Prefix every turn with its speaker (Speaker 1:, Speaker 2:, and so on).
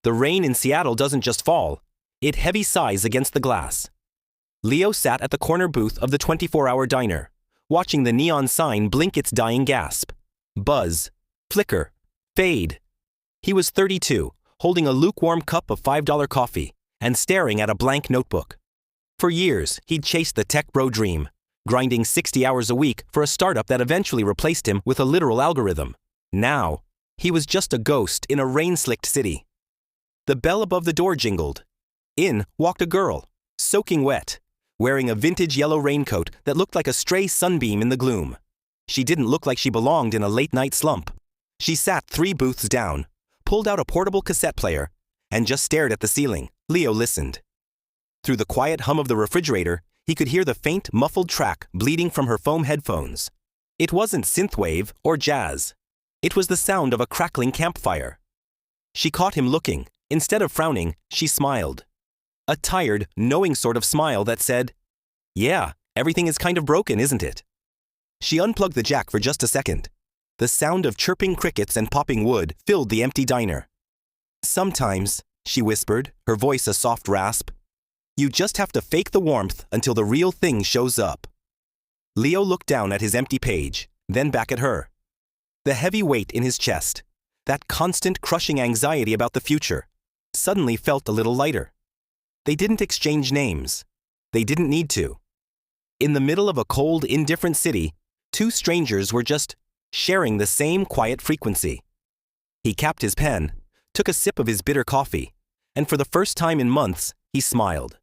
Speaker 1: The rain in Seattle doesn't just fall, it heavy sighs against the glass. Leo sat at the corner booth of the 24-hour diner, watching the neon sign blink its dying gasp. Buzz, flicker, fade. He was 32, holding a lukewarm cup of $5 coffee and staring at a blank notebook. For years, he'd chased the tech bro dream, grinding 60 hours a week for a startup that eventually replaced him with a literal algorithm. Now, he was just a ghost in a rain-slicked city. The bell above the door jingled. In walked a girl, soaking wet, wearing a vintage yellow raincoat that looked like a stray sunbeam in the gloom. She didn't look like she belonged in a late-night slump. She sat 3 booths down, pulled out a portable cassette player, and just stared at the ceiling. Leo listened. Through the quiet hum of the refrigerator, he could hear the faint, muffled track bleeding from her foam headphones. It wasn't synthwave or jazz. It was the sound of a crackling campfire. She caught him looking. Instead of frowning, she smiled. A tired, knowing sort of smile that said, "Yeah, everything is kind of broken, isn't it?" She unplugged the jack for just a second. The sound of chirping crickets and popping wood filled the empty diner. "Sometimes," she whispered, her voice a soft rasp, "you just have to fake the warmth until the real thing shows up." Leo looked down at his empty page, then back at her. The heavy weight in his chest, that constant crushing anxiety about the future, suddenly felt a little lighter. They didn't exchange names. They didn't need to. In the middle of a cold, indifferent city, 2 strangers were just sharing the same quiet frequency. He capped his pen, took a sip of his bitter coffee, and for the first time in months, he smiled.